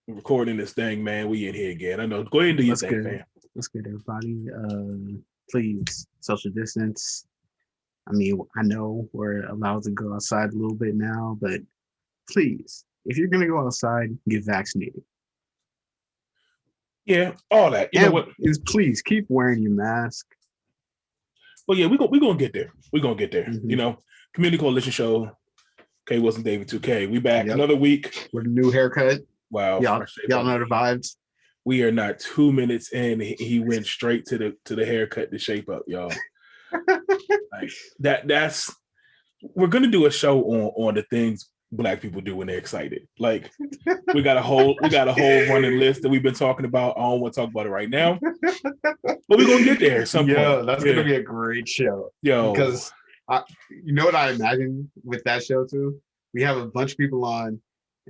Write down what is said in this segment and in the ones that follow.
recording this thing, man. We in here again. I know. Go ahead and do your What's thing, good? man. What's good, everybody? Please social distance. I mean, I know we're allowed to go outside a little bit now, but please, if you're gonna go outside, get vaccinated. Yeah, all that. You know And what? please keep wearing your mask. Well, yeah, we gonna get there. We're gonna get there. Mm-hmm. Community Coalition Show. K Wilson David 2K. We back Yep. another week With a new haircut. Wow, y'all know the vibes. We are not 2 minutes in. He went straight to the haircut to shape up, y'all. Like that's we're gonna do a show on the things Black people do when they're excited. Like we got a whole running list that we've been talking about. I don't want to talk about it right now, but we're gonna get there at some point. That's gonna be a great show. Yo, because you know what I imagine with that show too? We have a bunch of people on,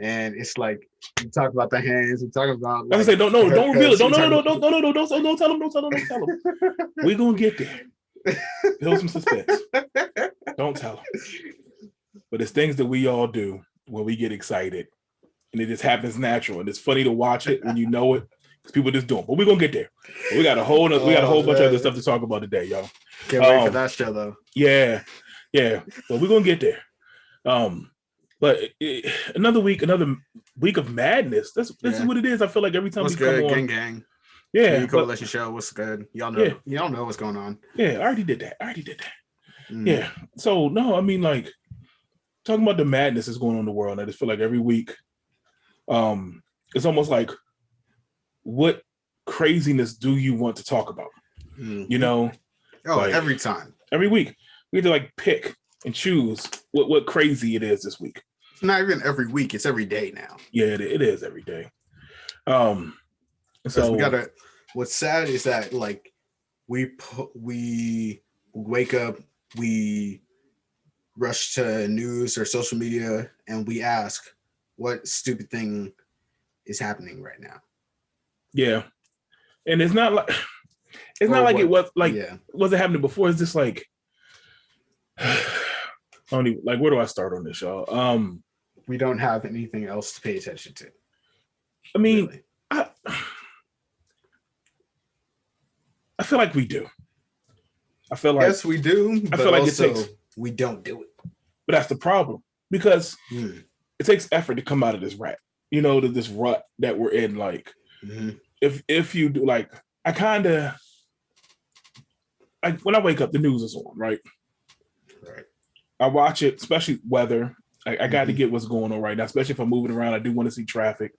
and it's like we talk about the hands, we talk about like I say, don't reveal it. Don't tell them. We're gonna get there. Build some suspense. Don't tell them. But it's things that we all do when we get excited, and it just happens natural, and it's funny to watch it when you know it because people just do it. But we're gonna get there. But we got a whole bunch of other stuff to talk about today, y'all. Can't wait for that show though. Yeah. But we're gonna get there. But another week of madness. This is what it is. I feel like every time we come on, gang. Yeah, Coalition show. What's good? Y'all know what's going on. Yeah, I already did that. Yeah. So no, I mean, like talking about the madness that's going on in the world. I just feel like every week, it's almost like, what craziness do you want to talk about? Every time, every week, we have to like pick and choose what crazy it is this week. It's not even every week; it's every day now. Yeah, it is every day. So we gotta. What's sad is that like we wake up, we rush to news or social media, and we ask, what stupid thing is happening right now? Yeah, and it's not like it wasn't happening before. It's just like I don't even, like, where do I start on this, y'all? We don't have anything else to pay attention to. I mean, really. I feel like we do. I feel like yes, we do. I feel like we don't do it. But that's the problem, because it takes effort to come out of this rat. To this rut that we're in. Like, if you do, like, I kind of like when I wake up, the news is on, right? Right. I watch it, especially weather. I got to get what's going on right now, especially if I'm moving around. I do want to see traffic.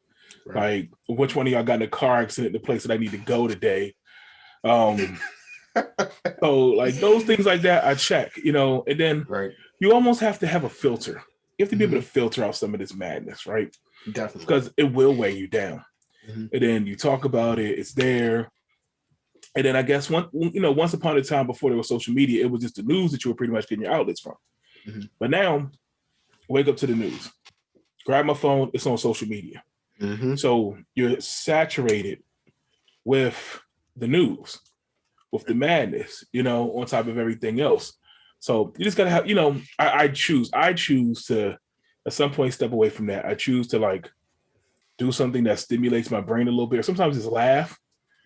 Right. Like, which one of y'all got in a car accident, the place that I need to go today? So like those things like that, I check, and then you almost have to have a filter. You have to be able to filter out some of this madness, right? Definitely. Because it will weigh you down. And then you talk about it, it's there. And then I guess once upon a time before there was social media, it was just the news that you were pretty much getting your outlets from. But now, wake up to the news. Grab my phone, it's on social media. So you're saturated with the news, with the madness, on top of everything else. So you just gotta have, I choose to at some point step away from that. I choose to like do something that stimulates my brain a little bit, or sometimes just laugh.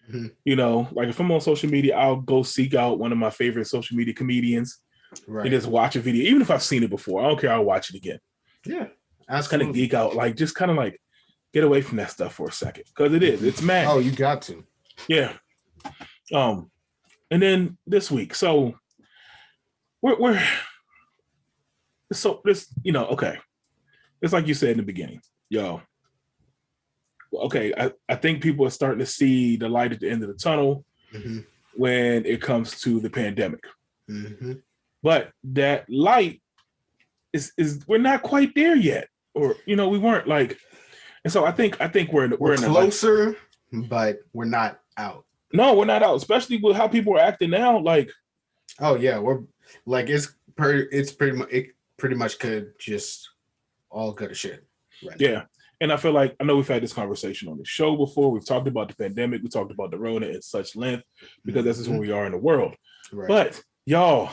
Like if I'm on social media, I'll go seek out one of my favorite social media comedians and just watch a video, even if I've seen it before. I don't care, I'll watch it again. Yeah, just kind of geek out, like just kind of like get away from that stuff for a second, because it's mad. Oh, you got to. Yeah. And then this week, so we're so this, okay. It's like you said in the beginning, yo. Okay, I think people are starting to see the light at the end of the tunnel when it comes to the pandemic. But that light is we're not quite there yet, or we weren't like, and so I think we're closer, but we're not out. No, we're not out, especially with how people are acting now. Like, oh yeah, we're like it pretty much could just all go to shit. Right. Yeah. And I feel like, I know we've had this conversation on the show before. We've talked about the pandemic. We talked about the Rona at such length, because this is where we are in the world. Right. But y'all,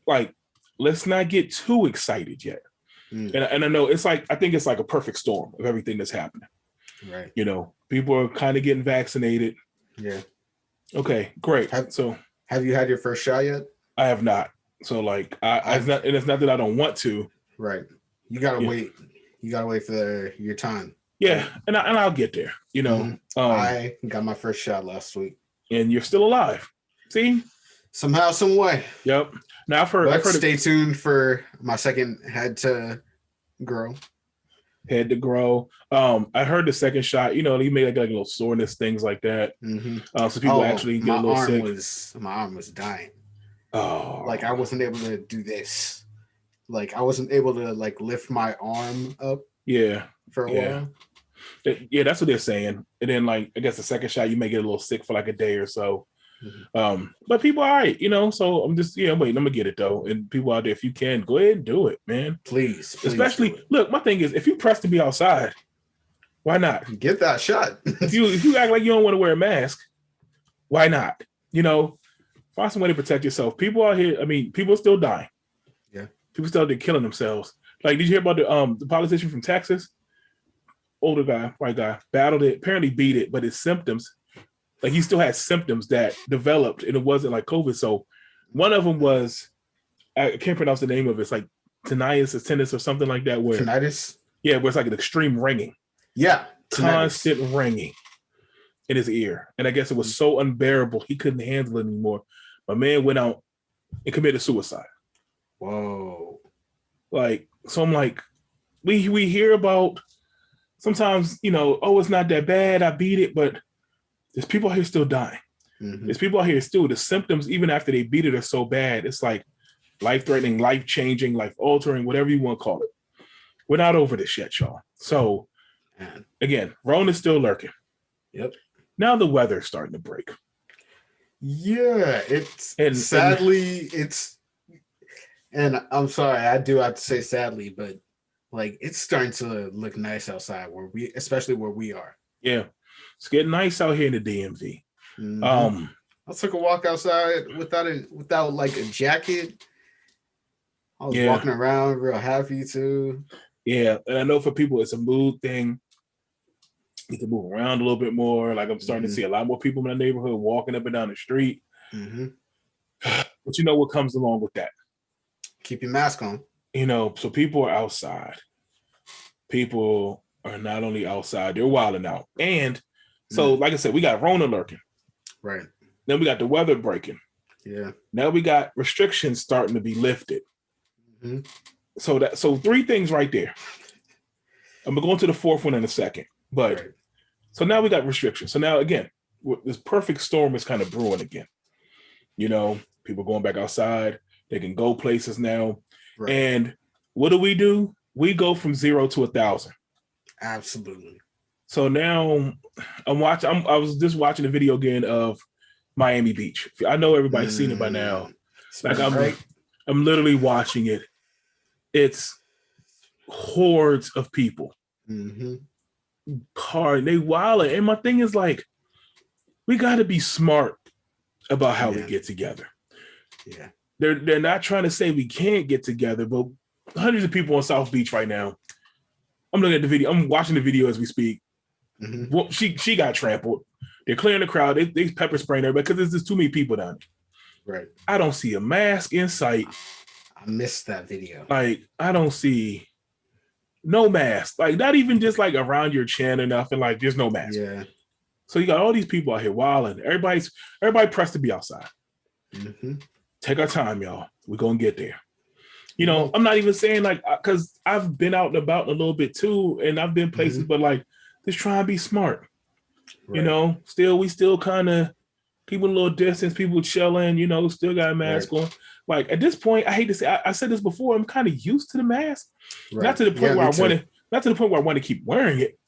like, let's not get too excited yet. And I know it's like, I think it's like a perfect storm of everything that's happening. Right. You know, people are kind of getting vaccinated. Yeah. Okay, great. So have you had your first shot yet? I have not. So like, it's not that I don't want to. Right. You gotta wait. You gotta wait for your time. Yeah, and I'll get there. You know, I got my first shot last week, and you're still alive. See, somehow, some way. Yep. Now I've heard. Stay tuned for my second head to grow. Head to grow. I heard the second shot. You know, he made like a little soreness, things like that. So people actually get a little sick. My arm was dying. Oh, like I wasn't able to do this. Like I wasn't able to like lift my arm up. Yeah. For a while. Yeah, that's what they're saying. And then like I guess the second shot you may get a little sick for like a day or so. But people are all right, you know. So I'm just I'm gonna get it though. And people out there, if you can, go ahead and do it, man. Please Especially look, my thing is if you press to be outside, why not? Get that shot. if you act like you don't want to wear a mask, why not? You know, find some way to protect yourself. People out here, I mean, people are still dying. Yeah. People still out there killing themselves. Like, did you hear about the politician from Texas? Older guy, white guy, battled it, apparently beat it, but his symptoms, like he still had symptoms that developed and it wasn't like COVID. So one of them was, I can't pronounce the name of it. It's like tinnitus or something like that. Where tinnitus? Yeah, where it's like an extreme ringing. Yeah. Constant ringing in his ear. And I guess it was so unbearable, he couldn't handle it anymore. My man went out and committed suicide. Whoa. Like, so I'm like, we hear about sometimes, you know, oh, it's not that bad, I beat it, but there's people out here still dying. There's people out here still, the symptoms, even after they beat it, are so bad. It's like life-threatening, life-changing, life-altering, whatever you want to call it. We're not over this yet, y'all. So, again, Rona's still lurking. Yep. Now the weather's starting to break. Yeah, and I'm sorry, I do have to say sadly, but like it's starting to look nice outside especially where we are. Yeah, it's getting nice out here in the DMV. I took a walk outside without like a jacket. I was walking around real happy too. Yeah, and I know for people it's a mood thing. You can move around a little bit more. Like I'm starting to see a lot more people in the neighborhood walking up and down the street. But you know what comes along with that? Keep your mask on. You know, so people are outside. People are not only outside, they're wilding out. And so, like I said, we got Rona lurking. Right. Then we got the weather breaking. Yeah. Now we got restrictions starting to be lifted. So three things right there. I'm gonna go into the fourth one in a second. But so now we got restrictions. So now again, this perfect storm is kind of brewing again. You know, people going back outside. They can go places now. Right. And what do? We go from 0 to 1,000. Absolutely. So now I was just watching a video again of Miami Beach. I know everybody's seen it by now. Like I'm literally watching it. It's hordes of people. Hard. They wilding. And my thing is like, we got to be smart about how we get together. Yeah. They're not trying to say we can't get together, but hundreds of people on South Beach right now. I'm looking at the video. I'm watching the video as we speak. Well, she got trampled. They're clearing the crowd. They pepper spraying everybody because there's just too many people down there. Right. I don't see a mask in sight. I missed that video. Like, I don't see no mask. Like, not even just like around your chin or nothing. Like, there's no mask. Yeah. So you got all these people out here wilding. Everybody pressed to be outside. Take our time, y'all. We're gonna get there. You know, I'm not even saying like, because I've been out and about a little bit too, and I've been places, but like, just try and be smart. Right. You know, we still kind of people a little distance, people chilling. You know, still got a mask on. Like at this point, I hate to say, I said this before. I'm kind of used to the mask, not to the point where I want to keep wearing it,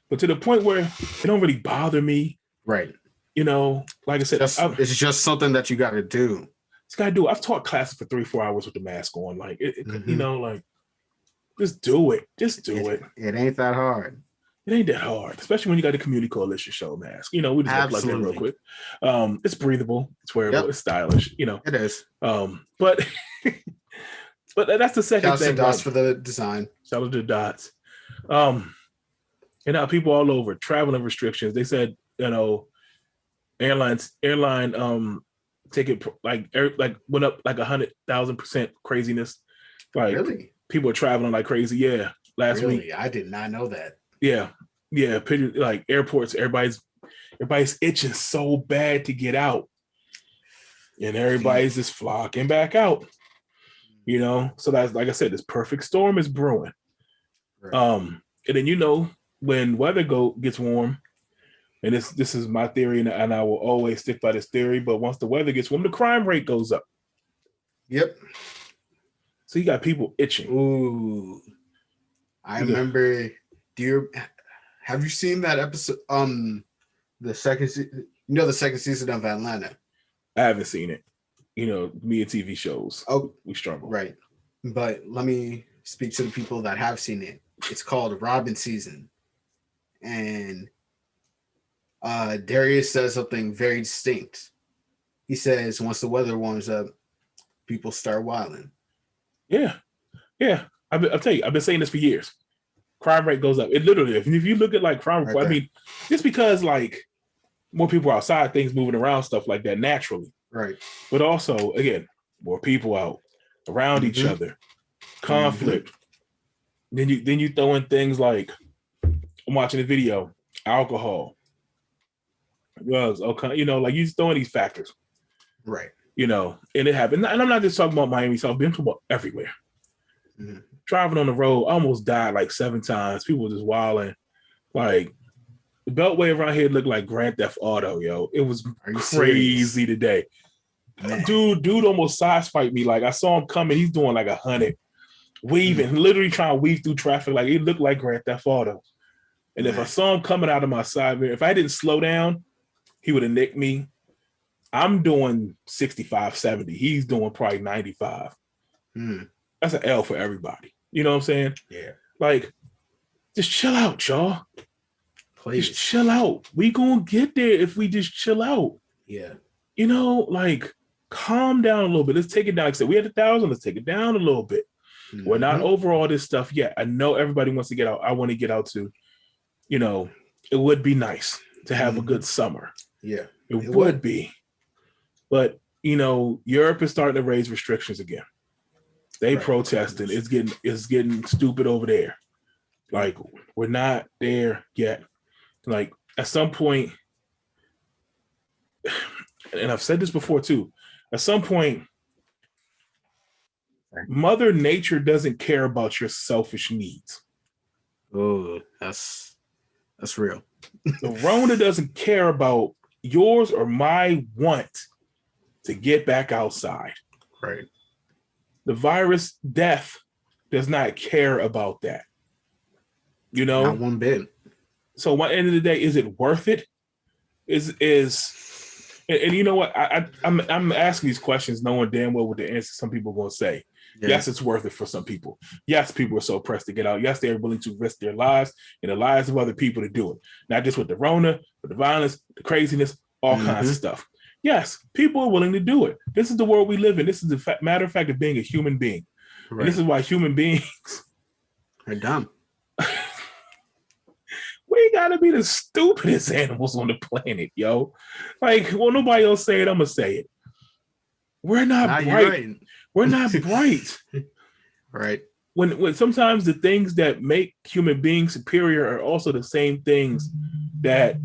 but to the point where it don't really bother me. Right. You know, like I said, it's just something that you got to do. It's got to do. I've taught classes for 3-4 hours with the mask on. Like, you know, like, just do it. Just do it. It ain't that hard. It ain't that hard, especially when you got the Community Coalition show mask. You know, we just got to plug that real quick. It's breathable. It's wearable. It's stylish. You know, it is. But But that's the second Shouts thing. to Dots Right? for the design. Shout out to Dots. And now people all over traveling restrictions. They said, airline ticket like went up like 100,000% craziness. Like Really? people are traveling like crazy. Yeah, last week. Really? I did not know that. Yeah. Like airports, everybody's itching so bad to get out, and everybody's just flocking back out. So that's, like I said, this perfect storm is brewing. Right. And then when weather gets warm, and this is my theory, and I will always stick by this theory. But once the weather gets warm, the crime rate goes up. Yep. So you got people itching. Ooh, I remember. Have you seen that episode? The second season of Atlanta. I haven't seen it. Me and TV shows. Oh, we struggle. Right, but let me speak to the people that have seen it. It's called Robin Season, and Darius says something very distinct. He says, once the weather warms up, people start wilding. Yeah. I'll tell you, I've been saying this for years. Crime rate goes up. It literally, if you look at like crime report, I mean, just because like more people are outside, things moving around, stuff like that naturally. Right. But also, again, more people out around each other, conflict. Then you throw in things like, I'm watching a video, alcohol, drugs, okay, like you just throwing these factors. Right. And it happened. And I'm not just talking about Miami, South, I'm talking about everywhere. Driving on the road, I almost died like 7 times. People were just wilding. Like the Beltway around here looked like Grand Theft Auto, yo. It was crazy today. Man. Dude almost sideswiped me. Like I saw him coming. He's doing like 100, weaving, literally trying to weave through traffic. Like it looked like Grand Theft Auto. And if I saw him coming out of my side mirror, if I didn't slow down, he would have nicked me. I'm doing 65, 70. He's doing probably 95. That's an L for everybody. You know what I'm saying? Yeah. Like, just chill out, y'all. Please. Just chill out. We gonna get there if we just chill out. Yeah. Like, calm down a little bit. Let's take it down. Like I said, we had 1,000. Let's take it down a little bit. We're not over all this stuff yet. I know everybody wants to get out. I want to get out too. It would be nice to have a good summer. Yeah. It would be. But, Europe is starting to raise restrictions again. They protesting. It's getting stupid over there. Like, we're not there yet. Like, at some point, and I've said this before too, at some point, Mother Nature doesn't care about your selfish needs. Oh, that's real. The Rona doesn't care about yours or my want to get back outside. Right. The virus death does not care about that. Not one bit. So at the end of the day, is it worth it? And you know what? I'm asking these questions knowing damn well what the answer some people are going to say. Yeah. Yes, it's worth it for some people. Yes, people are so pressed to get out. Yes, they're willing to risk their lives and the lives of other people to do it. Not just with the Rona, but the violence, the craziness, all kinds of stuff. Yes, people are willing to do it. This is the world we live in. This is the matter of fact of being a human being. Right. And this is why human beings are dumb. We gotta be the stupidest animals on the planet, yo. Like, well, nobody else say it, I'm gonna say it. We're not bright. Right. We're not bright. Right. When sometimes the things that make human beings superior are also the same things that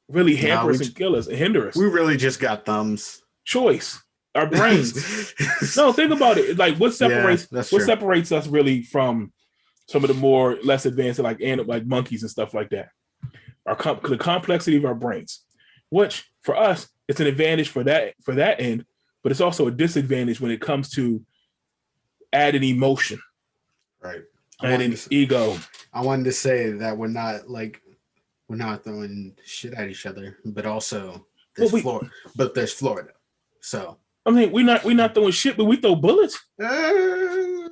really hamper us and kill us and hinder us. We really just got thumbs. Choice. Our brains. No, think about it. Like what separates us really from some of the more less advanced, like monkeys and stuff like that. The complexity of our brains, which for us, it's an advantage for that end, but it's also a disadvantage when it comes to adding emotion, right? Adding ego. I wanted to say that we're not throwing shit at each other, but also there's Florida. But there's Florida, so I mean, we're not throwing shit, but we throw bullets. I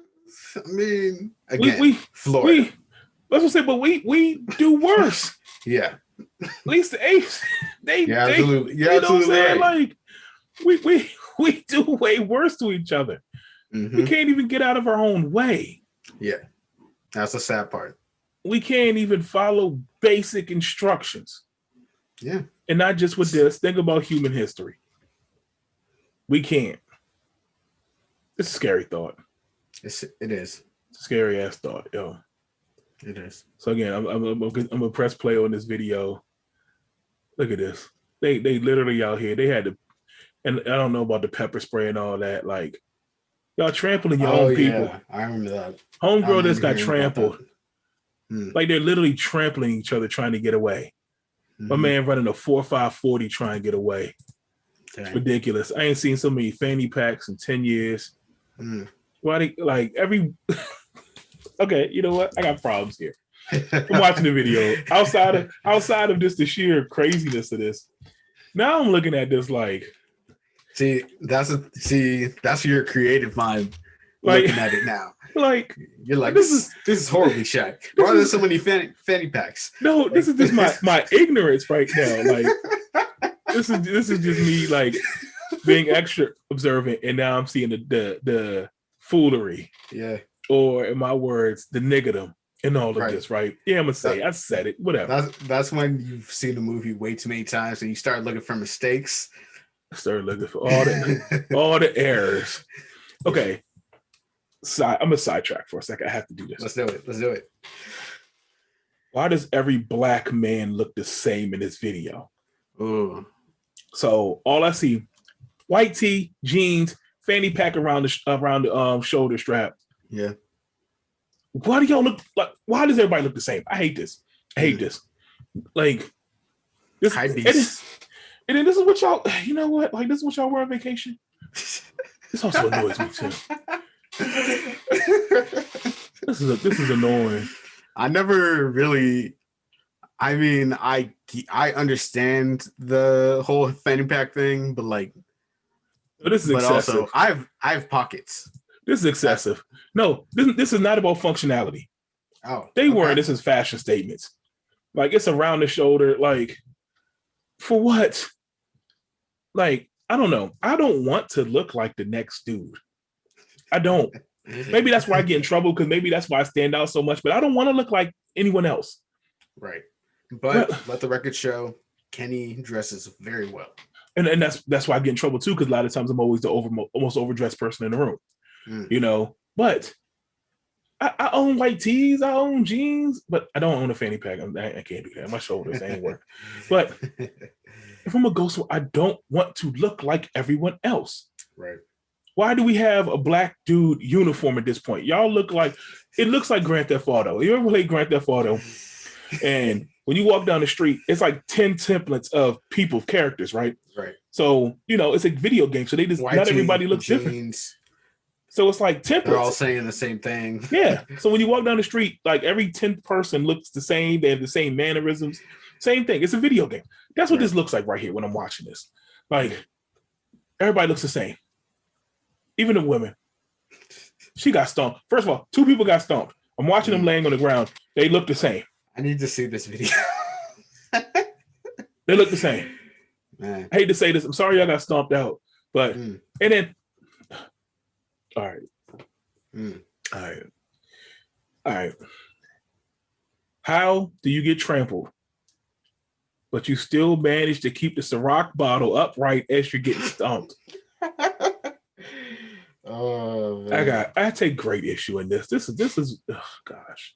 mean, again, Florida. Let's just say, but we do worse. Yeah. At least the apes, absolutely. You know what I'm saying? Like we do way worse to each other. We can't even get out of our own way. Yeah, that's the sad part. We can't even follow basic instructions. Yeah. And not just with this. Think about human history. We can't. It's a scary thought. It is. It's a scary ass thought, yo. It is. So again, I'm gonna press play on this video. Look at this. They literally out here. They had to, and I don't know about the pepper spray and all that. Like, y'all trampling your own people. Yeah, I remember that. Homegirl just got trampled. Like they're literally trampling each other trying to get away. My man running a 4.5 40 trying to get away. It's ridiculous. I ain't seen so many fanny packs in 10 years. Why they like every okay, you know what? I got problems here. I'm watching the video. Outside of just the sheer craziness of this. Now I'm looking at this like that's your creative mind like, looking at it now. Like you're like this is horribly Shaq. Why are there so many fanny packs? No, this is just my ignorance right now. Like this is just me like being extra observant, and now I'm seeing the foolery. Yeah. Or in my words, the niggardom in all of this, right? Yeah, I'm gonna say I said it. Whatever. That's when you've seen the movie way too many times and you start looking for mistakes. I started looking for all the errors. Okay. I'm gonna sidetrack for a second. I have to do this. Let's do it. Why does every black man look the same in this video? Ooh. So all I see, white tee, jeans, fanny pack around the shoulder strap. Yeah. Why do y'all look like? Why does everybody look the same? I hate this. This. Like this. And then this is what y'all. You know what? Like this is what y'all wear on vacation. This also annoys me too. This is annoying. I never really. I mean, I understand the whole fanny pack thing, but like, this is excessive. Also, I have pockets. This is excessive. No, this is not about functionality. Oh, they weren't. This is fashion statements. Like it's around the shoulder. Like for what? Like I don't know. I don't want to look like the next dude. I don't. Maybe that's why I get in trouble because maybe that's why I stand out so much. But I don't want to look like anyone else. Right. But let the record show Kenny dresses very well. And that's why I get in trouble too, because a lot of times I'm always the almost overdressed person in the room. You know, but I own white tees, I own jeans, but I don't own a fanny pack. I can't do that. My shoulders ain't work. But if I'm a ghost, I don't want to look like everyone else. Right. Why do we have a black dude uniform at this point? Y'all look like it looks like Grand Theft Auto. You ever play Grand Theft Auto? And when you walk down the street, it's like 10 templates of people, characters, right? Right. So, you know, it's a video game. So they just, not everybody looks different. So it's like templates. They're all saying the same thing. Yeah. So when you walk down the street, like every 10th person looks the same. They have the same mannerisms. Same thing. It's a video game. That's what this looks like right here when I'm watching this. Like everybody looks the same. Even the women. She got stomped. First of all, 2 people got stomped. I'm watching them laying on the ground. They look the same. I need to see this video. They look the same. Man. I hate to say this. I'm sorry y'all got stomped out. But, and then, all right. How do you get trampled, but you still manage to keep the Ciroc bottle upright as you're getting stomped? Oh, man. I take great issue in this. This is oh, gosh.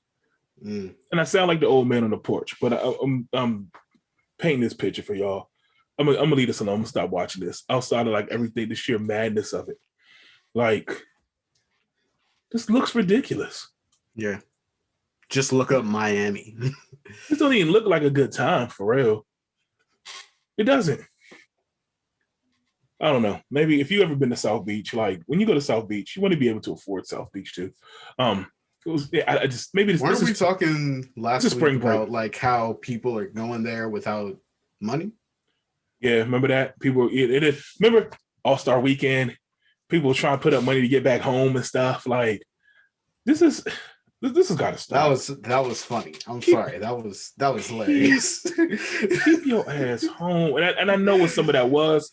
And I sound like the old man on the porch, but I'm painting this picture for y'all. I'm gonna leave this alone. I'm gonna stop watching this. Outside of like everything, the sheer madness of it, like this looks ridiculous. Yeah, just look up Miami. This don't even look like a good time for real. It doesn't. I don't know. Maybe if you ever been to South Beach, like when you go to South Beach, you want to be able to afford South Beach too. I just maybe this. Weren't we talking last week about like how people are going there without money? Yeah, remember that people. It is. Remember All-Star Weekend. People were trying to put up money to get back home and stuff. Like this has got to stop. That was funny. I'm sorry. That was hilarious. Keep your ass home. And I know what some of that was.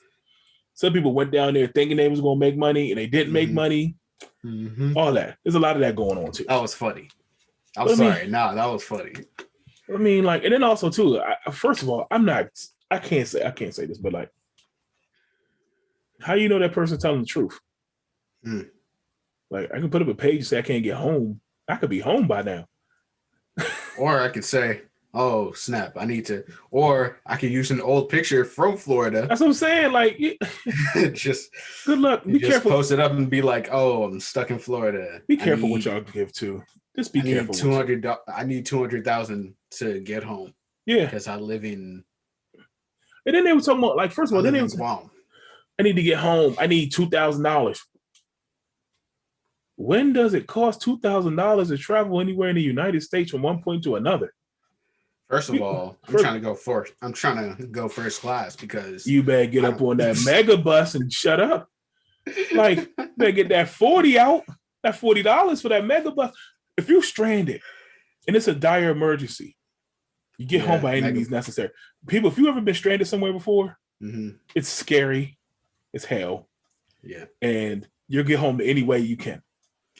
Some people went down there thinking they was gonna make money and they didn't make money. all that. There's a lot of that going on too. That was funny. I'm sorry. Nah, that was funny. I mean, like, and then also too, first of all, I can't say this, but like, how you know that person's telling the truth? Like, I can put up a page and say I can't get home. I could be home by now. Or I could say, oh, snap, I need to. Or I could use an old picture from Florida. That's what I'm saying. Like, just good luck. Be careful. Post it up and be like, oh, I'm stuck in Florida. Be careful what y'all give to. Just be careful. I need 200,000 to get home. Yeah. Because I live in. And then they were talking about, like, first of all, then they was, I need to get home. I need $2,000. When does it cost $2,000 to travel anywhere in the United States from one point to another? First of all, I'm trying to go first class because you better get up on that mega bus and shut up. Like, better get that 40 out, that $40 for that mega bus. If you're stranded and it's a dire emergency, you get home by any means necessary. People, if you've ever been stranded somewhere before, it's scary as hell. Yeah. And you'll get home any way you can.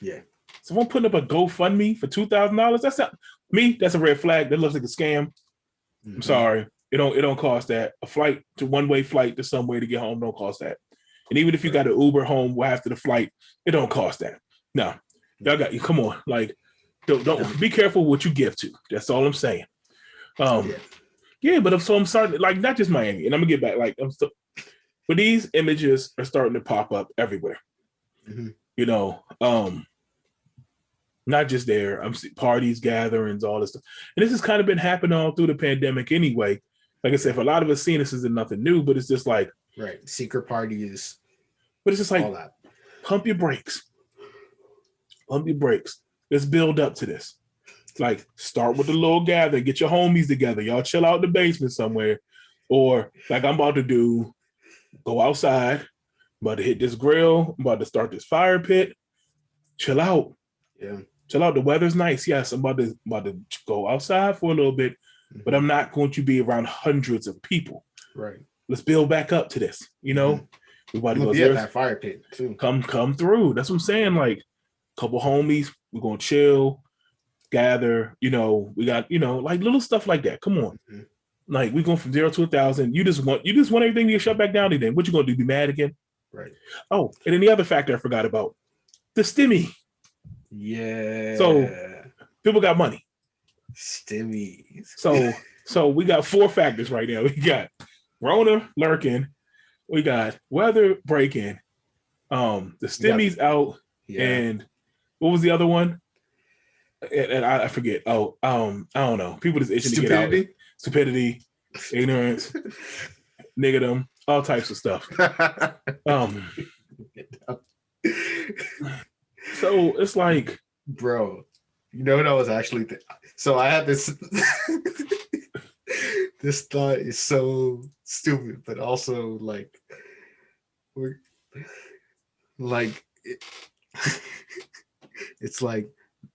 Yeah. Someone putting up a GoFundMe for $2,000, that's not me. That's a red flag. That looks like a scam. I'm sorry. It don't cost that. A flight to one-way flight to somewhere to get home don't cost that. And even if you got an Uber home after the flight, it don't cost that. No. Y'all got you. Come on. Like, don't be careful what you give to. That's all I'm saying. Yeah, but I'm starting, like, not just Miami, and I'm gonna get back, like, but these images are starting to pop up everywhere. You know, not just there. I'm seeing parties, gatherings, all this stuff. And this has kind of been happening all through the pandemic anyway. Like I said, for a lot of us seeing this isn't nothing new, but it's just like secret parties. But it's just like, pump your brakes. Pump your brakes. Let's build up to this. Like, start with a little gathering, get your homies together. Y'all chill out in the basement somewhere. Or like I'm about to do, go outside. I'm about to hit this grill. I'm about to start this fire pit. Chill out. Yeah. Chill out. The weather's nice. Yes, I'm about to go outside for a little bit, but I'm not going to be around hundreds of people. Right. Let's build back up to this. You know, we about to go at that fire pit too. Come through. That's what I'm saying. Like, couple homies, we're gonna chill, gather. You know, we got, you know, like little stuff like that. Come on. Like, we going from 0 to 1,000. You just want everything to get shut back down again. What you gonna do? Be mad again? Right. Oh, and then the other factor I forgot about, the stimmy. Yeah. So people got money. Stimmies. So we got 4 factors right now. We got Rona lurking, we got weather breaking, the stimmy's out, and what was the other one? And I forget. I don't know. People just itching to get out. Stupidity, ignorance, niggerdom, all types of stuff. So it's like, bro, you know what I was actually so I had this this thought is so stupid, but also like it's like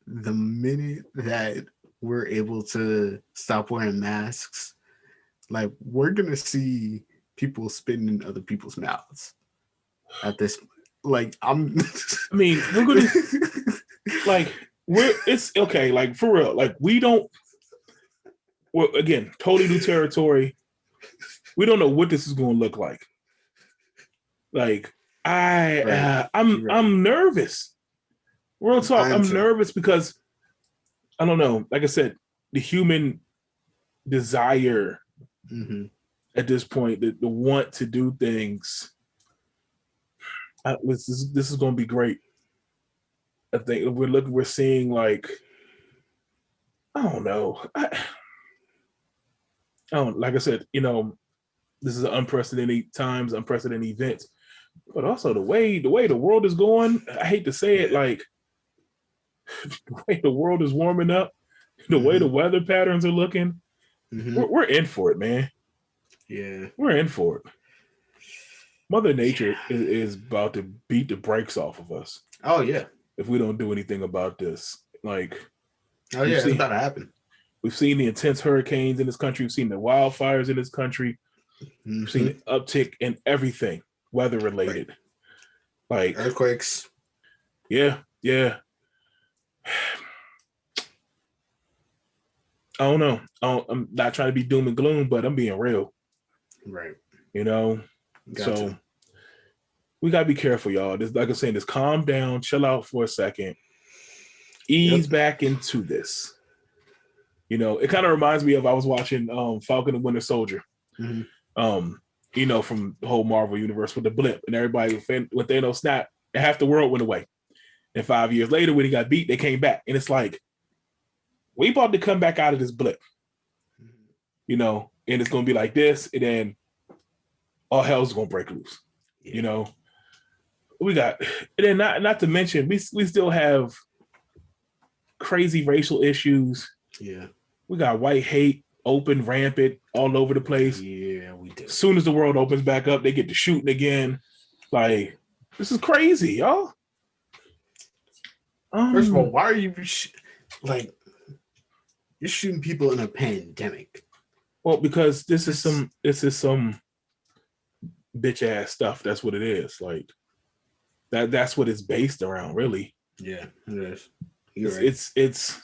the minute that we're able to stop wearing masks, like, we're gonna see people spitting in other people's mouths at this. Like, I mean, we're gonna like, it's okay, like, for real, like, we're again, totally new territory. We don't know what this is going to look like. Like, I'm nervous. Real talk, I'm nervous because I don't know. Like I said, the human desire at this point, the want to do things. This is going to be great. I think we're seeing, like, I don't know. Like I said, you know, this is unprecedented times, unprecedented events, but also the way the world is going. I hate to say it, like, the way the world is warming up, the way the weather patterns are looking, we're in for it, man. Yeah, we're in for it. Mother Nature is about to beat the brakes off of us. Oh yeah, if we don't do anything about this, like, it's about to happen. We've seen the intense hurricanes in this country. We've seen the wildfires in this country. We've seen an uptick in everything weather related, like earthquakes. Yeah, yeah. I don't know. I'm not trying to be doom and gloom, but I'm being real. Right. You know, Gotcha. so we gotta be careful, y'all. Just like I'm saying, just calm down, chill out for a second, ease Yep. back into this. You know, it kind of reminds me of I was watching Falcon and Winter Soldier. Mm-hmm. You know, from the whole Marvel universe with the blip and everybody when Thanos snapped, and half the world went away. And 5 years later, when he got beat, they came back. And it's like, we about to come back out of this blip, you know, and it's gonna be like this, and then all hell's gonna break loose. Yeah. You know. We got, and then not to mention, we still have crazy racial issues. Yeah. We got white hate open, rampant, all over the place. Yeah, we do. As soon as the world opens back up, they get to shooting again. Like, this is crazy, y'all. First of all, why are you like you're shooting people in a pandemic? Well, because this is some bitch ass stuff. That's what it is. Like that's what it's based around, really. Yeah, it is. It's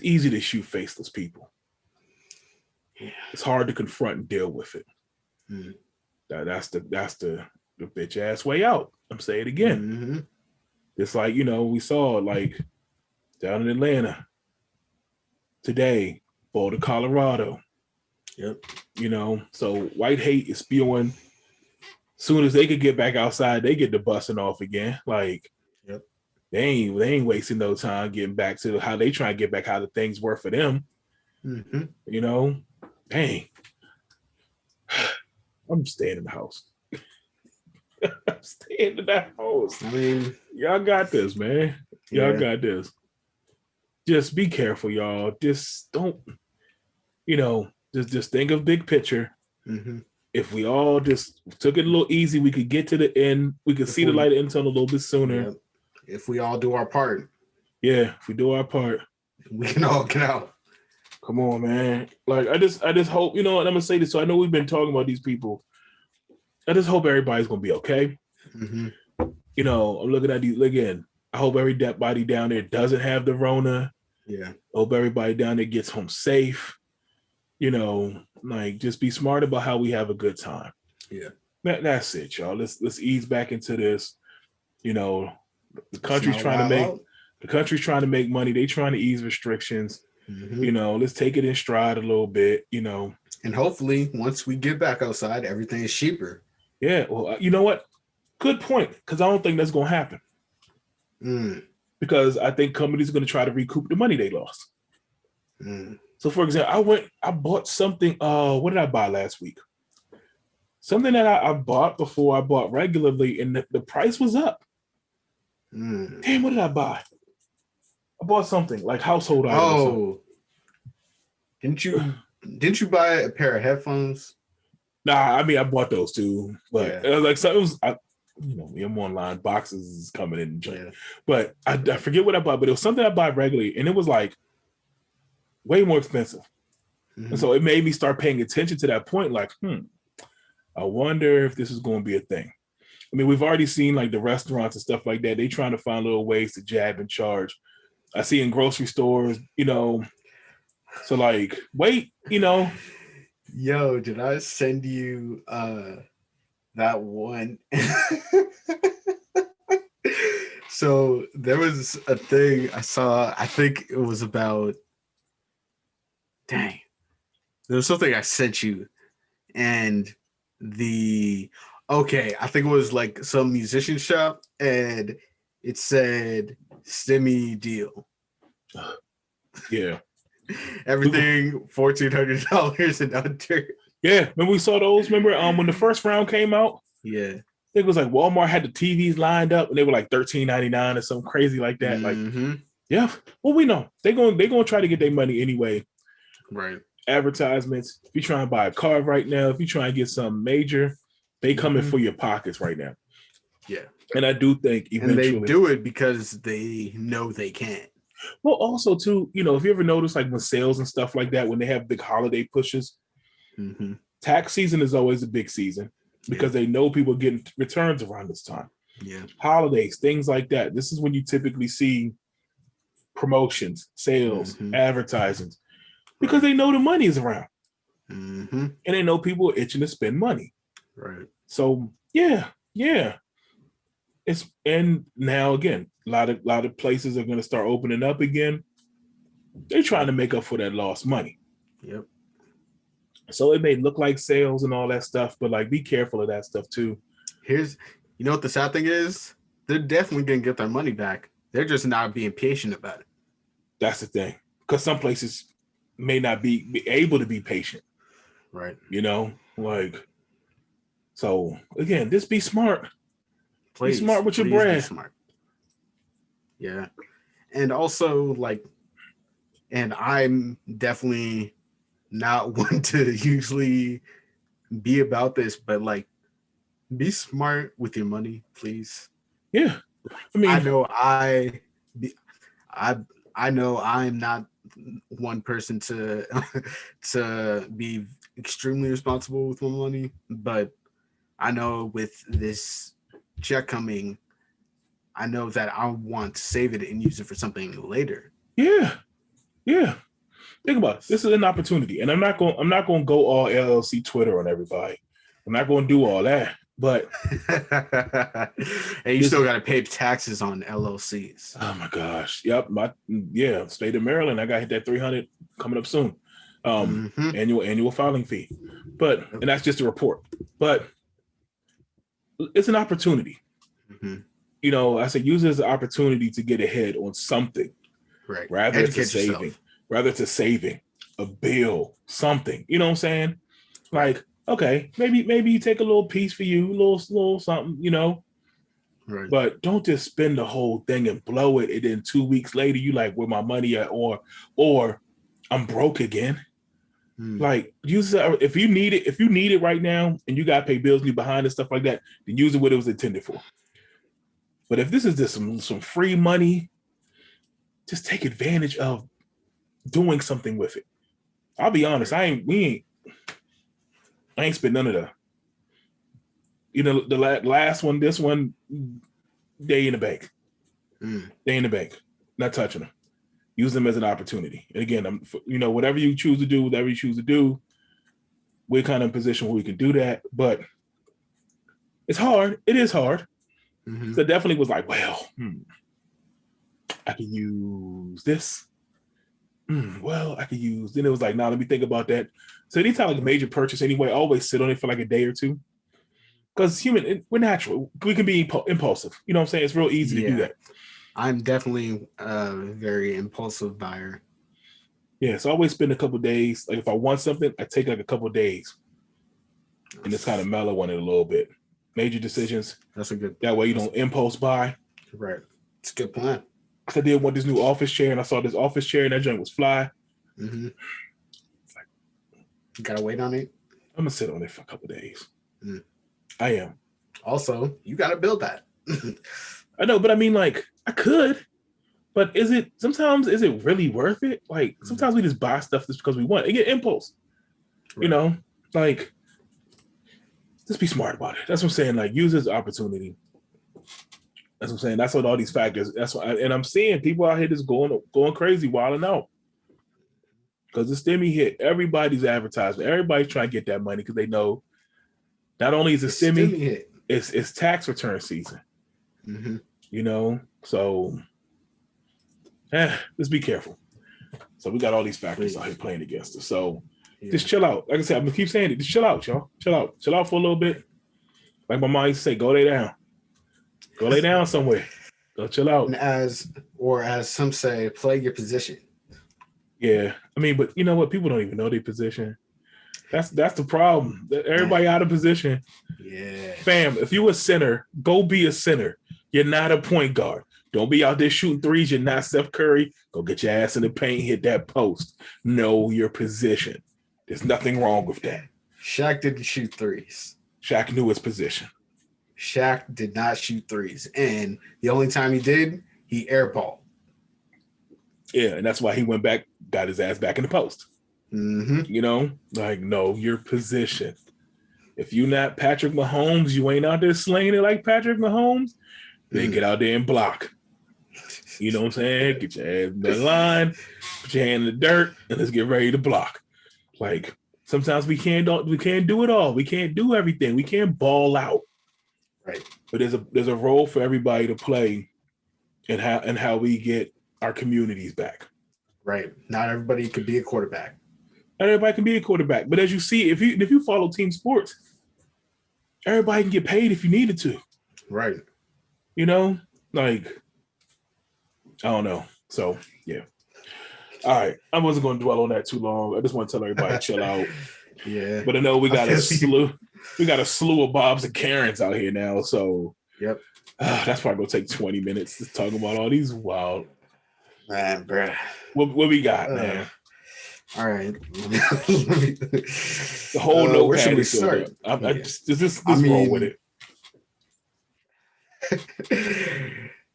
easy to shoot faceless people. Yeah. It's hard to confront and deal with it. Mm. That's the bitch ass way out. I'm saying it again. Mm-hmm. It's like, you know, we saw like down in Atlanta today, Boulder, Colorado. Yep. You know, so white hate is spewing. Soon as they could get back outside, they get the busting off again. Like, yep. They ain't wasting no time getting back to how they try to get back how the things were for them. Mm-hmm. You know, dang. I'm staying in the house. I'm staying in that house. I mean, y'all got this, man. Y'all got this. Just be careful, y'all. Just don't, you know, just think of big picture. Mm-hmm. If we all just took it a little easy, we could get to the end. We could see the light of the end tunnel a little bit sooner. Yep. If we all do our part. Yeah, if we do our part, we can all get out. Come on, man. Like I just hope, you know, and I'm gonna say this. So I know we've been talking about these people. I just hope everybody's gonna be okay. Mm-hmm. You know, I'm looking at these again. I hope everybody down there doesn't have the Rona. Yeah. I hope everybody down there gets home safe. You know, like just be smart about how we have a good time. Yeah. That's it, y'all. Let's ease back into this. You know, the country's trying to make money. They trying to ease restrictions. Mm-hmm. You know, let's take it in stride a little bit, you know. And hopefully once we get back outside, everything is cheaper. Yeah, well, you know what? Good point, because I don't think that's going to happen. Because I think companies are going to try to recoup the money they lost. So, for example, I bought something. What did I buy last week? Something that I bought before I bought regularly, and the price was up. Damn, what did I buy? I bought something like household items. Oh, didn't you buy a pair of headphones? Nah, I mean I bought those too, but it was like so. It was, you know, I'm online. Boxes is coming in, but I forget what I bought. But it was something I buy regularly, and it was like way more expensive. Mm-hmm. And so it made me start paying attention to that point. Like, I wonder if this is going to be a thing. I mean, we've already seen like the restaurants and stuff like that. They trying to find little ways to jab and charge. I see in grocery stores, you know. So like, wait, you know. Yo, did I send you that one? So there was a thing I saw. I think it was about. Dang, there was something I sent you, and I think it was like some musician shop, and it said "Stimmy deal." Yeah. Everything $1,400 and under. Yeah, remember we saw those? Remember when the first round came out? Yeah. I think it was like Walmart had the TVs lined up and they were like $13.99 or something crazy like that. Mm-hmm. Like, yeah. Well, we know they're gonna try to get their money anyway. Right. Advertisements. If you try and buy a car right now, if you try and get something major, they coming for your pockets right now. Yeah. And I do think eventually, and they do it because they know they can. Well, also too, you know, if you ever notice like when sales and stuff like that, when they have big holiday pushes, tax season is always a big season because they know people are getting returns around this time. Yeah. Holidays, things like that. This is when you typically see promotions, sales, advertisements, because they know the money is around. And they know people are itching to spend money. Right. So yeah. And now again, a lot of places are going to start opening up again. They're trying to make up for that lost money. Yep. So it may look like sales and all that stuff, but like be careful of that stuff too. You know what the sad thing is? They're definitely gonna get their money back. They're just not being patient about it. That's the thing, because some places may not be able to be patient. Right. So again, just be smart. Please, be smart with your please bread. be smart. Yeah. And also and I'm definitely not one to usually be about this, but be smart with your money, please. Yeah. I mean, I know I'm not one person to to be extremely responsible with my money, but I know with this check coming, I know that I want to save it and use it for something later. Yeah. Think about it. This is an opportunity, and I'm not going to go all LLC Twitter on everybody. I'm not going to do all that, but and you still got to pay taxes on LLCs. Oh my gosh! Yep, state of Maryland. I got hit that 300 coming up soon. Annual filing fee, and that's just a report. But it's an opportunity. I said use it as an opportunity to get ahead on something, right? Rather to saving a bill, something. You know what I'm saying? Like, okay, maybe you take a little piece for you, a little something, Right. But don't just spend the whole thing and blow it, and then 2 weeks later you like, where my money at, or I'm broke again. Like, use it if you need it right now, and you got to pay bills and you behind and stuff like that. Then use it what it was intended for. But if this is just some free money, just take advantage of doing something with it. I'll be honest, I ain't spent none of that. The last one, this one, they in the bank. They in the bank. Not touching them. Use them as an opportunity. And again, whatever you choose to do, we're kind of in a position where we can do that. But it's hard. It is hard. So definitely was like, well, I can use this. Well, I could use. Then it was like, now let me think about that. So anytime like a major purchase anyway, I always sit on it for like a day or two. Because we're natural. We can be impulsive. You know what I'm saying? It's real easy to do that. I'm definitely a very impulsive buyer. Yeah, so I always spend a couple of days. Like if I want something, I take like a couple of days and just kind of mellow on it a little bit. Major decisions. That's a good. That way you don't impulse buy. Right. It's a good plan. I did want this new office chair, and I saw this office chair, and that joint was fly. You gotta wait on it. I'm gonna sit on it for a couple of days. I am. Also, you gotta build that. I know, but I mean, like, I could, but sometimes is it really worth it? Like, sometimes we just buy stuff just because we want it. Get impulse. Right. Like, just be smart about it. That's what I'm saying. Like, use this opportunity. That's what I'm saying. That's what all these factors. That's why, and I'm seeing people out here just going crazy, wilding out. Because the stimmy hit, everybody's advertising. Everybody's trying to get that money because they know not only is the stimmy hit, it's tax return season. So just be careful. So we got all these factors out here playing against us. So just chill out. Like I said, I'm gonna keep saying it. Just chill out, y'all. Chill out for a little bit. Like my mom used to say, go lay down. Go lay down somewhere. Go chill out. And as some say, play your position. Yeah, I mean, but you know what? People don't even know their position. That's the problem. Everybody out of position. Yeah. Fam, if you a center, go be a center. You're not a point guard. Don't be out there shooting threes. You're not Steph Curry. Go get your ass in the paint, hit that post. Know your position. There's nothing wrong with that. Shaq didn't shoot threes. Shaq knew his position. Shaq did not shoot threes. And the only time he did, he airballed. Yeah, and that's why he went back, got his ass back in the post. Like, know your position. If you not Patrick Mahomes, you ain't out there slinging it like Patrick Mahomes, then get out there and block. You know what I'm saying? Get your ass in that line, put your hand in the dirt, and let's get ready to block. Like sometimes we can't do it all. We can't do everything. We can't ball out. Right. But there's a role for everybody to play in how we get our communities back. Right. Not everybody could be a quarterback. Not everybody can be a quarterback. But as you see, if you follow team sports, everybody can get paid if you needed to. Right. You know? Like, I don't know. So yeah. All right. I wasn't going to dwell on that too long. I just want to tell everybody to chill out. Yeah. But I know we got a slew of Bobs and Karens out here now. So yep. That's probably gonna take 20 minutes to talk about all these wild. Man, bruh. What we got, man? All right. The whole notepad where should we is filled start? up. Just roll with it.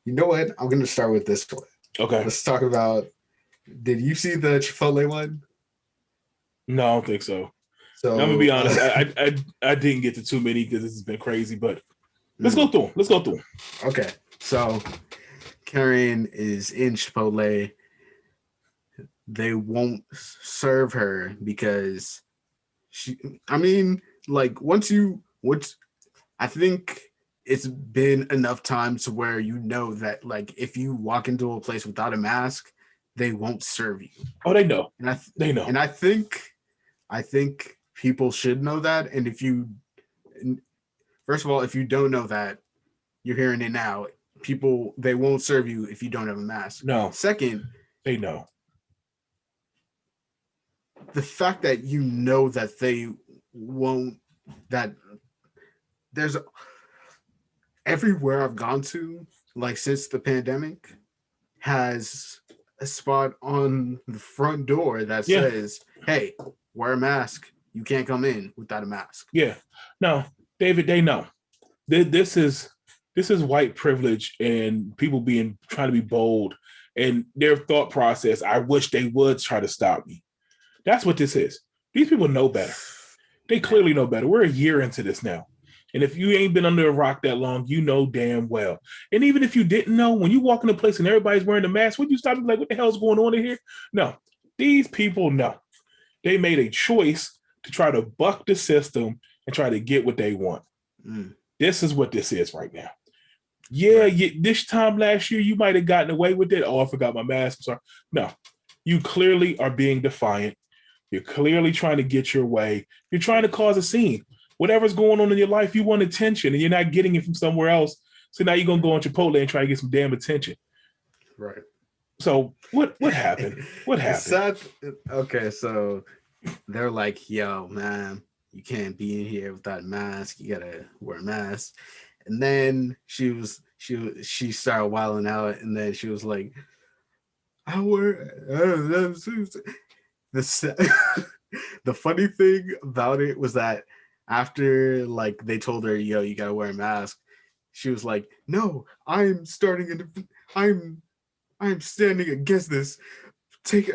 You know what? I'm gonna start with this one. Okay. Let's talk about. Did you see the Chipotle one? No, I don't think so. So I'm gonna be honest. I didn't get to too many because this has been crazy, but let's go through them. Okay. So Karen is in Chipotle. They won't serve her because I think it's been enough times where you know that like if you walk into a place without a mask, they won't serve you. Oh, they know. They know. And I think people should know that. And first of all, if you don't know that, you're hearing it now. People, they won't serve you if you don't have a mask. No. Second, they know. The fact that you know that they won't, that there's everywhere I've gone to, like since the pandemic, has a spot on the front door that says, hey, wear a mask. You can't come in without a mask. Yeah. No, David, they know. This is white privilege and people trying to be bold and their thought process. I wish they would try to stop me. That's what this is. These people know better. They clearly know better. We're a year into this now. And if you ain't been under a rock that long, you know damn well. And even if you didn't know, when you walk in a place and everybody's wearing a mask, would you stop and be like, what the hell's going on in here? No. These people know. They made a choice to try to buck the system and try to get what they want. This is what this is right now. Yeah, this time last year, you might have gotten away with it. Oh, I forgot my mask. I'm sorry. No, you clearly are being defiant. You're clearly trying to get your way. You're trying to cause a scene. Whatever's going on in your life, you want attention and you're not getting it from somewhere else. So now you're going to go on Chipotle and try to get some damn attention. Right. So what happened? What happened? Okay, so they're like, yo, man, you can't be in here without a mask. You got to wear a mask. And then she started wilding out, and then she was like, the funny thing about it was that after like they told her, yo, you gotta wear a mask, she was like, no, I'm standing against this.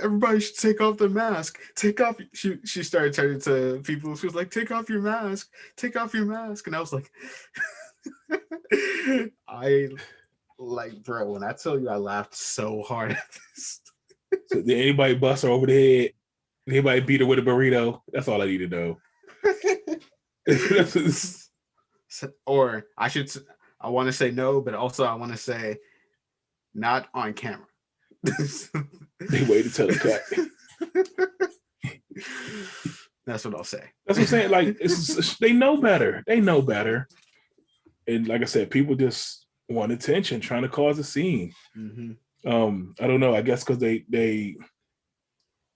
Everybody should take off the mask. Take off. She started turning to people. She was like, take off your mask. Take off your mask. And I was like, bro, when I tell you I laughed so hard at this. So did anybody bust her over the head? Anybody beat her with a burrito? That's all I need to know. Or I want to say no, but also I want to say not on camera. They waited till the cut. That's what I'll say. That's what I'm saying. Like they know better. They know better. And like I said, people just want attention, trying to cause a scene. Mm-hmm. I don't know. I guess because they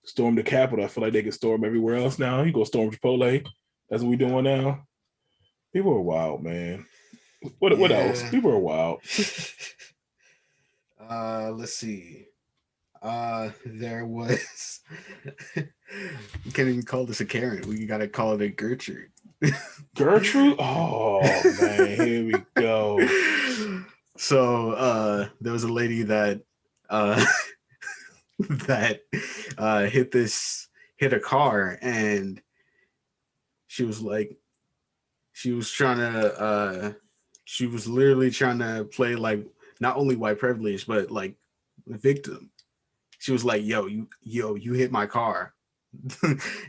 stormed the Capitol. I feel like they can storm everywhere else now. You go storm Chipotle. That's what we doing now. People are wild, man. What else? People are wild. Let's see. There was. We can't even call this a Karen. We gotta call it a Gertrude. Gertrude? Oh man, here we go. So there was a lady that hit a car, and she was like, she was trying to she was literally trying to play like not only white privilege but like victim. She was like, you hit my car.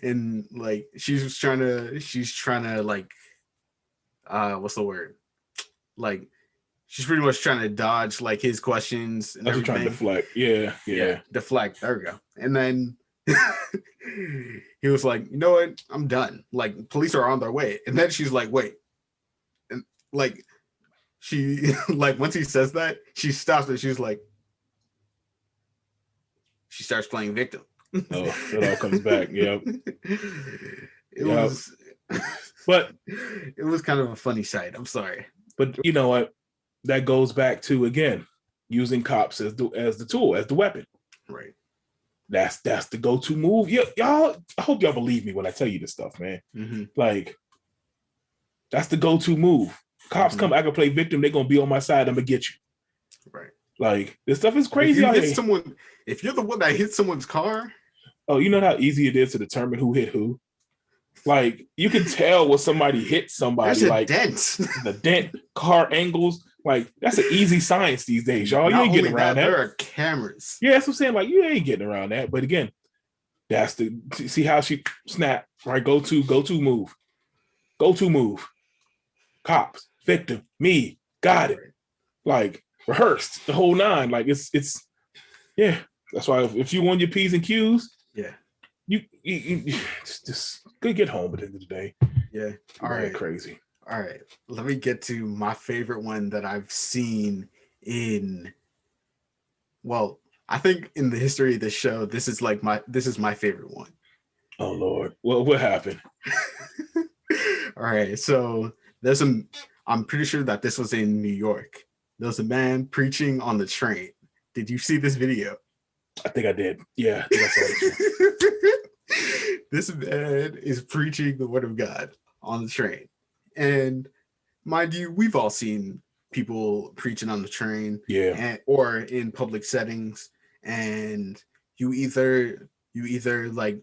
And like she's trying to like what's the word, like she's pretty much trying to dodge like his questions and everything. Trying to deflect. Yeah, deflect. There we go. And then he was like, you know what, I'm done, like police are on their way. And then she's like, wait, and like she like once he says that, she stops and she's like, she starts playing victim. Oh, it all comes back. Yep. It was, but it was kind of a funny sight. I'm sorry, but you know what? That goes back to again using cops as the tool, as the weapon. Right. That's the go-to move. Y'all. I hope y'all believe me when I tell you this stuff, man. Mm-hmm. Like that's the go-to move. Cops come, I can play victim. They're gonna be on my side. I'm gonna get you. Right. Like this stuff is crazy. If you're the one that hit someone's car. Oh, you know how easy it is to determine who hit who? Like you can tell when somebody hit somebody. There's like dent. The dent, car angles. Like that's an easy science these days, y'all. You ain't getting around that. There are cameras. Yeah, that's what I'm saying. Like you ain't getting around that. But again, that's the see how she snap, right? Go to move. Go-to move. Cops, victim, me, got it. Like rehearsed the whole nine. Like it's yeah. That's why if you want your P's and Q's, yeah, you just good get home at the end of the day. Yeah. All right. Crazy. All right. Let me get to my favorite one that I've seen in, well, I think in the history of the show, this is my favorite one. Oh Lord. Well, what happened? All right. So I'm pretty sure that this was in New York. There was a man preaching on the train. Did you see this video? I think I did. Yeah. I saw this. This man is preaching the word of God on the train. And mind you, we've all seen people preaching on the train, or in public settings. And you either like,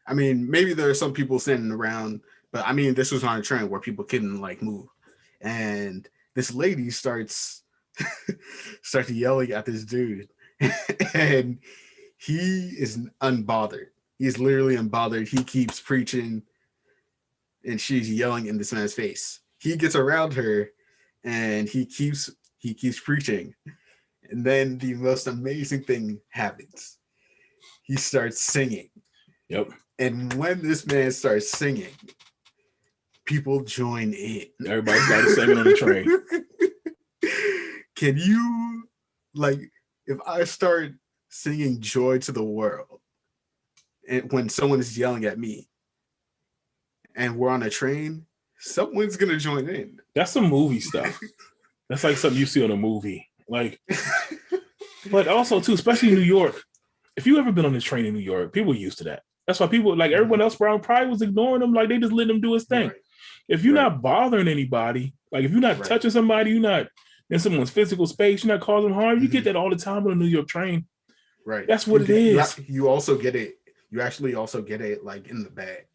I mean, maybe there are some people standing around, but I mean, this was on a train where people couldn't like move. And this lady starts yelling at this dude, and he is unbothered. He's literally unbothered. He keeps preaching, and she's yelling in this man's face. He gets around her, and he keeps preaching. And then the most amazing thing happens. He starts singing. Yep. And when this man starts singing, people join in. Everybody started singing on the train. Can you, like, if I start singing Joy to the World, and when someone is yelling at me, and we're on a train, someone's gonna join in. That's some movie stuff. That's like something you see on a movie. Like, but also too, especially in New York. If you ever been on this train in New York, people are used to that. That's why people, like everyone else around, probably was ignoring him. Like they just let him do his thing. Right. If you're not bothering anybody, like if you're not touching somebody, you're not in someone's physical space, you're not causing harm. You get that all the time on a New York train. Right. That's what it is. You also get it. You actually also get it like in the bag.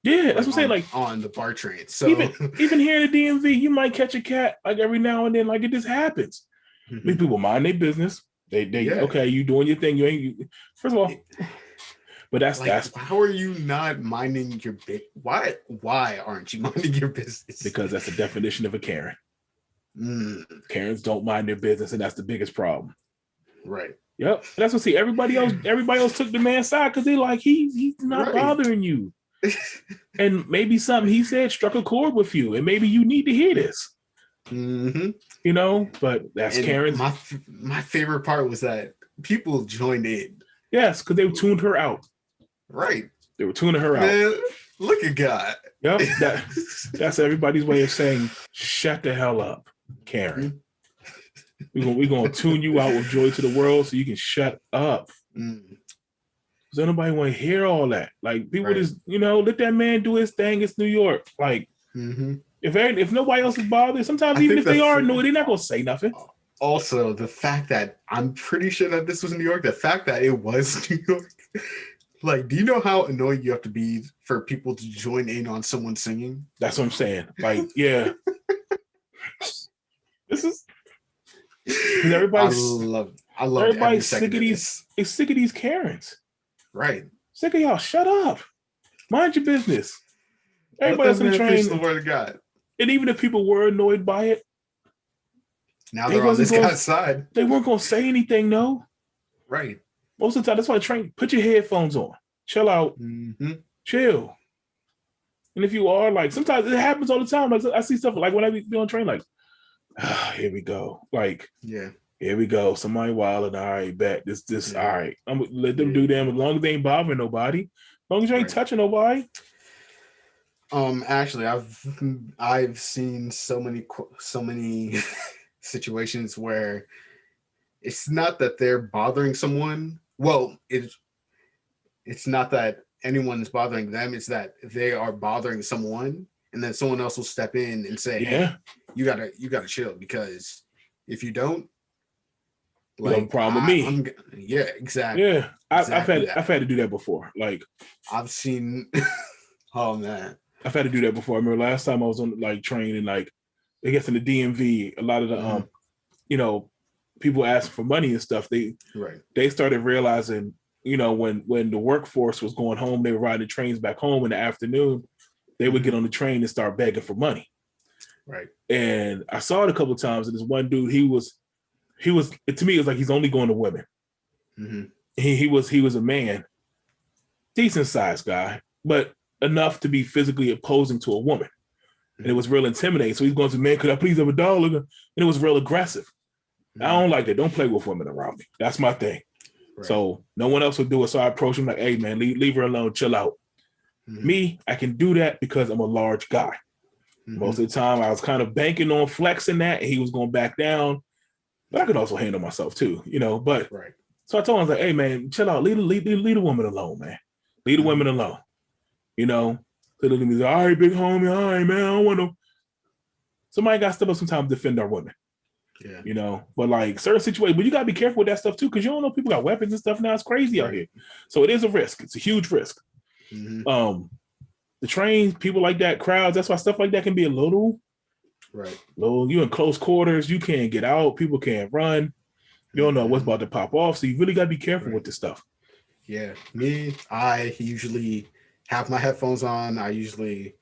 Yeah, that's what I'm saying. Like on the BART train. So even here in the DMV, you might catch a cat like every now and then. Like it just happens. Mm-hmm. People mind their business. They okay, you doing your thing. First of all, but that's how are you not minding your bit? Why aren't you minding your business? Because that's the definition of a Karen. Karens don't mind their business, and that's the biggest problem. Right. Yep. That's what. See, everybody else took the man's side because they like he's not bothering you, and maybe something he said struck a chord with you, and maybe you need to hear this. Mm-hmm. You know, but that's Karen's. My favorite part was that people joined in. Yes, because they tuned her out. Right. They were tuning her out. Man, look at God. Yep. That's everybody's way of saying, shut the hell up, Karen. We're gonna tune you out with Joy to the World so you can shut up. Does anybody want to hear all that? Like people just, let that man do his thing. It's New York. Like if nobody else is bothered, sometimes even if they are new, they're not gonna say nothing. Also, the fact that I'm pretty sure that this was New York, the fact that it was New York, Like, do you know how annoying you have to be for people to join in on someone singing? That's what I'm saying. Like, yeah, this is because I loved every everybody's sick second of of these. this. They sick of these Karens. Right. Sick of y'all. Shut up. Mind your business. Let Everybody else that on the man preach the train, word of God. and even if people were annoyed by it, Now they they're on wasn't this going. guy's side. They weren't going to say anything. No. Right. Most of the time, that's why the train. Put your headphones on. Chill out. Mm-hmm. Chill. And if you are like, sometimes it happens all the time. Like I see stuff like when I be on train, like, here we go. Like, Yeah. here we go. Somebody wilding. All right, bet this. Yeah. All right, I'm gonna let them do them as long as they ain't bothering nobody. As long as you ain't touching nobody. Actually, I've seen so many situations where it's not that they're bothering someone. Well, it's not that anyone is bothering them. It's that they are bothering someone, and then someone else will step in and say, Yeah, "Hey, you gotta chill, because if you don't, you have a like, problem with me." yeah, exactly, Yeah, exactly that. I've had to do that before. Like I've seen, oh man, I've had to do that before. I remember last time I was on like train and like I guess in the DMV, a lot of the you know, people asking for money and stuff. They started realizing, you know, when the workforce was going home, they were riding the trains back home in the afternoon. They would get on the train and start begging for money. Right. And I saw it a couple of times. And this one dude, he was to me, it was like he's only going to women. Mm-hmm. He was a man, decent sized guy, but enough to be physically opposing to a woman. And it was real intimidating. So he's going to, man, could I please have $1? And it was real aggressive. I don't like that. Don't play with women around me. That's my thing. Right. So no one else would do it. So I approached him like, hey, man, leave her alone. Chill out. Me, I can do that because I'm a large guy. Most of the time, I was kind of banking on flexing that, and he was going back down. But I could also handle myself too, you know. But so I told him, I was like, hey, man, chill out. Leave the woman alone, man. Leave the women alone. You know? So look at me, like, all right, big homie, all right, man, I don't want to. Somebody got to step up sometimes to defend our women. Yeah. You know, but like certain situations, but you gotta be careful with that stuff too, because you don't know, people got weapons and stuff now. It's crazy out here. So it is a risk. It's a huge risk. The trains, people like that, crowds, that's why stuff like that can be a little you in close quarters, you can't get out, people can't run, you don't know what's about to pop off. So you really gotta be careful with this stuff. Yeah. Me, I usually have my headphones on. I usually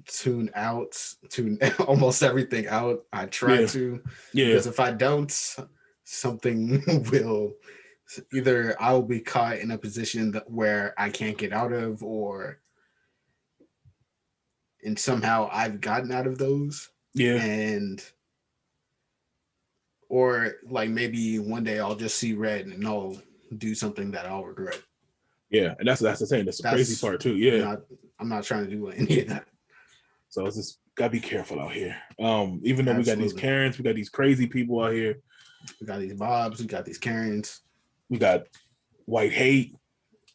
tune almost everything out. I try to, because if I don't, something will either I'll be caught in a position where I can't get out of, and somehow I've gotten out of those. Or like maybe one day I'll just see red and I'll do something that I'll regret. Yeah, and that's the thing. That's the crazy part too. Yeah, I'm not trying to do any of that. So it's just gotta be careful out here. Even though we got these Karens, we got these crazy people out here. We got these Bobs, we got these Karens. We got white hate,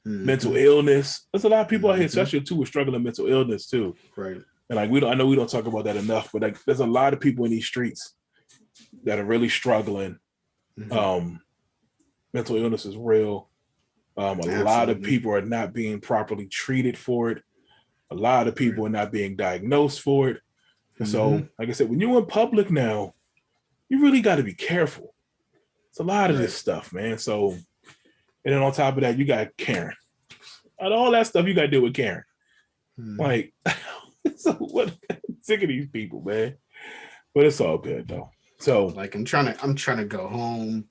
mental illness. There's a lot of people out here, especially too, with struggling mental illness too. Right. And like I know we don't talk about that enough, but like there's a lot of people in these streets that are really struggling. Mental illness is real. A lot of people are not being properly treated for it. A lot of people are not being diagnosed for it. And so, like I said, when you're in public now, you really got to be careful. It's a lot of this stuff, man. So, and then on top of that, you got Karen. And all that stuff you got to deal with Karen. Like, so what? I'm sick of these people, man. But it's all good though. So, like, I'm trying to go home.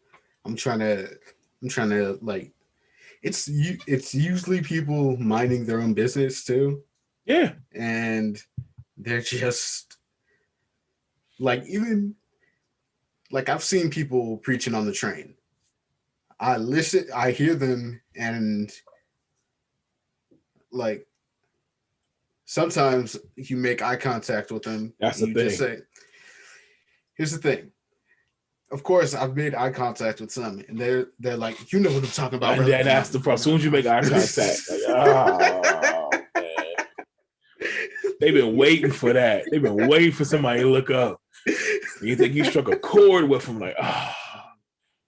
I'm trying to like, it's usually people minding their own business too. Yeah. And they're just like, even like, I've seen people preaching on the train. I hear them, and like sometimes you make eye contact with them. That's the thing. Just say, here's the thing. Of course, I've made eye contact with some, and they're like, you know what I'm talking about. And then that's the problem. As soon as you make eye contact, like, oh man, they've been waiting for that. They've been waiting for somebody to look up. You think you struck a chord with them, like,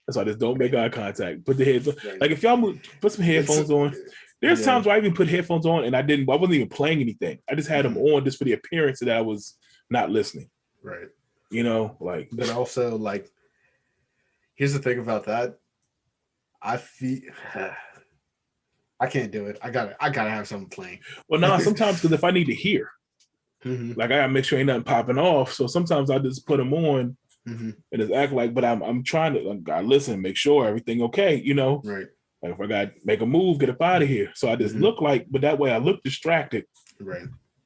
That's why I just don't make eye contact. Put the headphones. Right. Like if y'all put some headphones on. There's times where I even put headphones on and I wasn't even playing anything. I just had them on just for the appearance that I was not listening. Right. You know, like. But also, like, here's the thing about that. I can't do it. I gotta have something playing. Well, no, sometimes because if I need to hear, like I gotta make sure ain't nothing popping off. So sometimes I just put them on and just act like, but I'm trying to gotta listen, make sure everything okay. You know, right. Like if I got to make a move, get up out of here. So I just look like, but that way I look distracted. Right.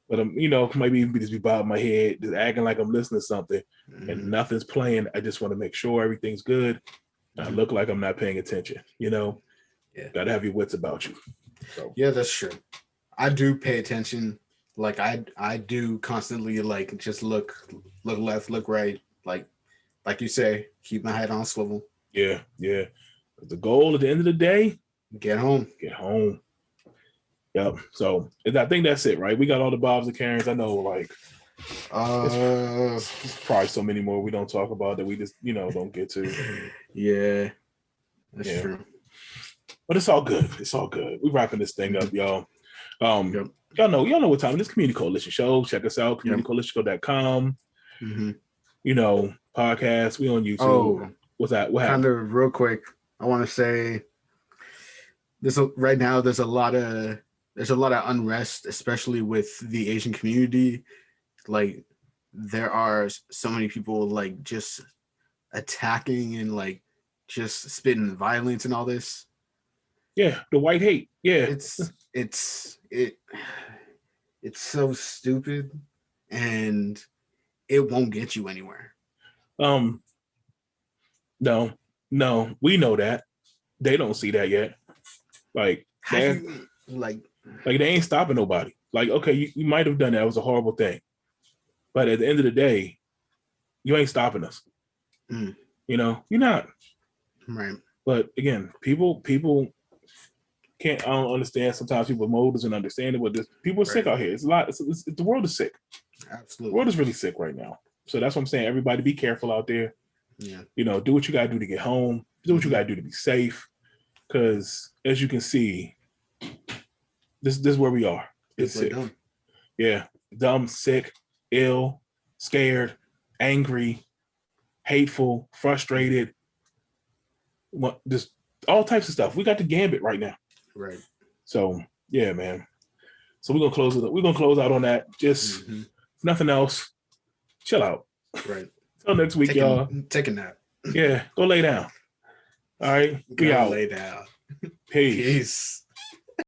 But I'm, maybe just be bobbing my head, just acting like I'm listening to something and nothing's playing. I just want to make sure everything's good. I look like I'm not paying attention, Yeah. Gotta have your wits about you. So. Yeah, that's true. I do pay attention. Like I do constantly like just look left, look right. Like you say, keep my head on swivel. Yeah. The goal at the end of the day, get home. Yep. So I think that's it, right? We got all the Bobs and Karens. I know, like, it's probably so many more we don't talk about that we just, don't get to. Yeah, that's true. But it's all good. We're wrapping this thing up, y'all. Y'all know what time it is. Community Coalition Show. Check us out, communitycoalitionshow.com. Podcast. We on YouTube. Oh, what's that? What happened? Kind of real quick, I want to say right now there's a lot of unrest, especially with the Asian community. Like there are so many people like just attacking and like just spitting violence and all this. Yeah, the white hate. Yeah. It's so stupid and it won't get you anywhere. No, we know that. They don't see that yet. Like they ain't stopping nobody. Like, okay, you might have done that. It was a horrible thing. But at the end of the day, you ain't stopping us. You're not. Right. But again, people can't. I don't understand. Sometimes people's motives and understand it, but people are sick out here. It's a lot. The world is sick. Absolutely. The world is really sick right now. So that's what I'm saying. Everybody be careful out there. Yeah. Do what you got to do to get home. Do what you got to do to be safe. Because as you can see, this is where we are. It's sick. Dumb. Yeah. Dumb, sick, ill, scared, angry, hateful, frustrated. Just all types of stuff. We got the gambit right now. Right. So yeah, man. So we're gonna close it. We're gonna close out on that. Just if nothing else, chill out. Right. Till next week, y'all. Take a nap. Yeah, go lay down. All right. We out. Lay down. Peace.